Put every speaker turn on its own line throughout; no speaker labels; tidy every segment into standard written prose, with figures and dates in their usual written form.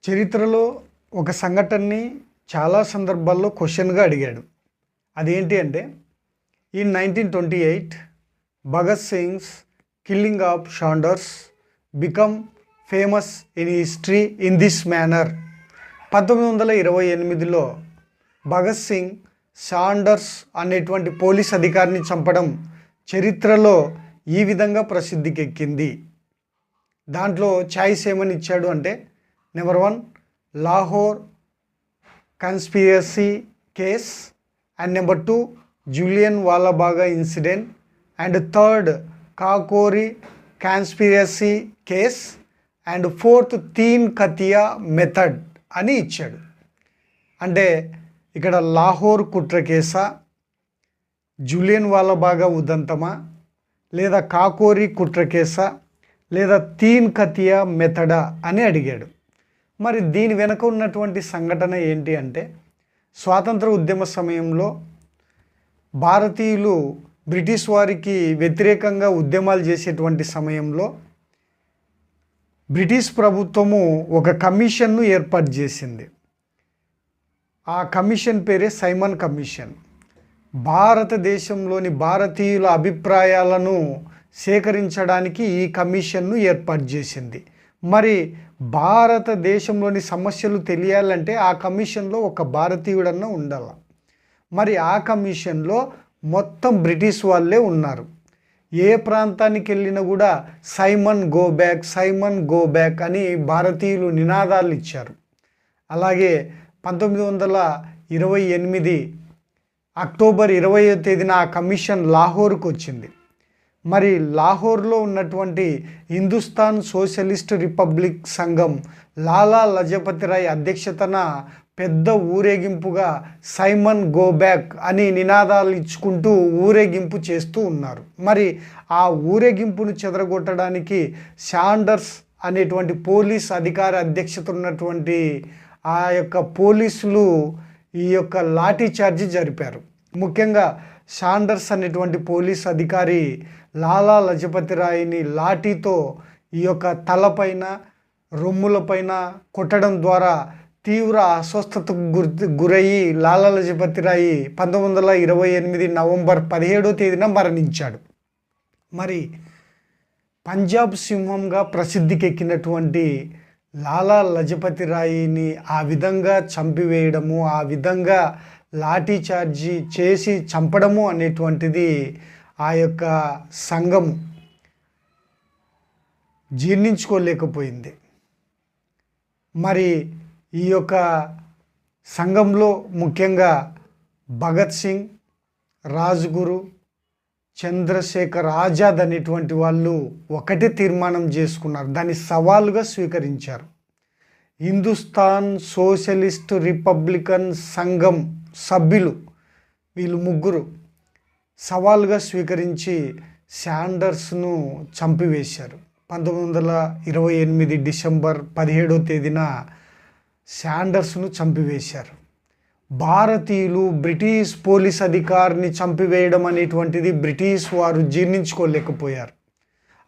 చరిత్రలో ఒక సంఘటనని చాలా సందర్భాల్లో క్వశ్చన్గా అడిగాడు. అదేంటి అంటే, in 1928 Bhagat Singh's killing of Saunders become famous in history in this manner. 1928లో భగత్ సింగ్ షాండర్స్ అనేటువంటి పోలీస్ అధికారిని చంపడం చరిత్రలో ఈ విధంగా ప్రసిద్ధికి ఎక్కింది. దాంట్లో ఛాయిస్ ఏమని ఇచ్చాడు అంటే, number 1 Lahore conspiracy case, and number 2 Jallianwala వాలాబాగా incident, and third Kakori conspiracy case, and fourth Tinkathia method అని ఇచ్చాడు. అంటే ఇక్కడ లాహోర్ కుట్ర కేసా, జూలియన్ వాలాబాగా ఉదంతమా, లేదా కాకోరీ కుట్ర కేసా, లేదా తీన్ కతియా మెథడా అని అడిగాడు. మరి దీని వెనుక ఉన్నటువంటి సంఘటన ఏంటి అంటే, స్వాతంత్ర ఉద్యమ సమయంలో భారతీయులు బ్రిటిష్ వారికి వ్యతిరేకంగా ఉద్యమాలు చేసేటువంటి సమయంలో బ్రిటిష్ ప్రభుత్వము ఒక కమిషన్ను ఏర్పాటు చేసింది. ఆ కమిషన్ పేరే సైమన్ కమిషన్. భారతదేశంలోని భారతీయుల అభిప్రాయాలను సేకరించడానికి ఈ కమిషన్ను ఏర్పాటు చేసింది. మరి భారతదేశంలోని సమస్యలు తెలియాలంటే ఆ కమిషన్లో ఒక భారతీయుడన్నా ఉండాలి. మరి ఆ కమిషన్లో మొత్తం బ్రిటిష్ వాళ్ళే ఉన్నారు. ఏ ప్రాంతానికి వెళ్ళినా కూడా Simon go back, Simon go back అని భారతీయులు నినాదాలు ఇచ్చారు. అలాగే 1928 అక్టోబర్ 20వ తేదీన ఆ కమిషన్ లాహోర్కు వచ్చింది. మరి లాహోర్లో ఉన్నటువంటి హిందుస్థాన్ సోషలిస్ట్ రిపబ్లిక్ సంఘం లాలా లజపతి రాయ్ అధ్యక్షతన పెద్ద ఊరేగింపుగా సైమన్ గో బ్యాక్ అని నినాదాలు ఇచ్చుకుంటూ ఊరేగింపు చేస్తూ ఉన్నారు. మరి ఆ ఊరేగింపును చెదరగొట్టడానికి షాండర్స్ అనేటువంటి పోలీస్ అధికార అధ్యక్షత ఉన్నటువంటి ఆ యొక్క పోలీసులు ఈ యొక్క లాఠీ చార్జీ జరిపారు. ముఖ్యంగా షాండర్స్ అనేటువంటి పోలీస్ అధికారి లాలా లజపతి రాయ్ని లాఠీతో ఈ యొక్క తలపైన, రొమ్ములపైన కొట్టడం ద్వారా తీవ్ర అస్వస్థతకు గురయ్యి లాలా లజపతి రాయ్ 1928 నవంబర్ 17వ తేదీన మరణించాడు. మరి పంజాబ్ సింహంగా ప్రసిద్ధికెక్కినటువంటి లాలా లజపతి రాయ్ని ఆ విధంగా చంపివేయడము, ఆ విధంగా లాఠీ చార్జీ చేసి చంపడము అనేటువంటిది ఆ యొక్క సంఘం జీర్ణించుకోలేకపోయింది. మరి ఈ యొక్క సంఘంలో ముఖ్యంగా భగత్ సింగ్, రాజ్గురు, చంద్రశేఖర్ ఆజాద్ అనేటువంటి వాళ్ళు ఒకటే తీర్మానం చేసుకున్నారు, దాన్ని సవాలుగా స్వీకరించారు. హిందుస్థాన్ సోషలిస్ట్ రిపబ్లికన్ సంఘం సభ్యులు వీళ్ళు ముగ్గురు సవాలుగా స్వీకరించి శాండర్స్ను చంపివేశారు. 1928 డిసెంబర్ 17వ తేదీన శాండర్స్ను చంపివేశారు. భారతీయులు బ్రిటిష్ పోలీస్ అధికారిని చంపివేయడం అనేటువంటిది బ్రిటిష్ వారు జీర్ణించుకోలేకపోయారు.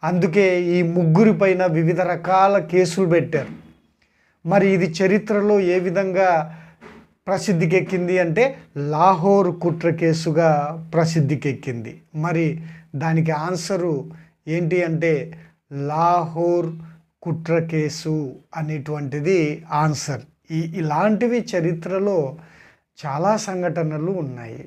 అందుకే ఈ ముగ్గురి పైన వివిధ రకాల కేసులు పెట్టారు. మరి ఇది చరిత్రలో ఏ విధంగా ప్రసిద్ధికెక్కింది అంటే లాహోర్ కుట్ర కేసుగా ప్రసిద్ధికెక్కింది. మరి దానికి ఆన్సరు ఏంటి అంటే లాహోర్ కుట్ర కేసు అనేటువంటిది ఆన్సర్. ఇలాంటివి చరిత్రలో చాలా సంఘటనలు ఉన్నాయి.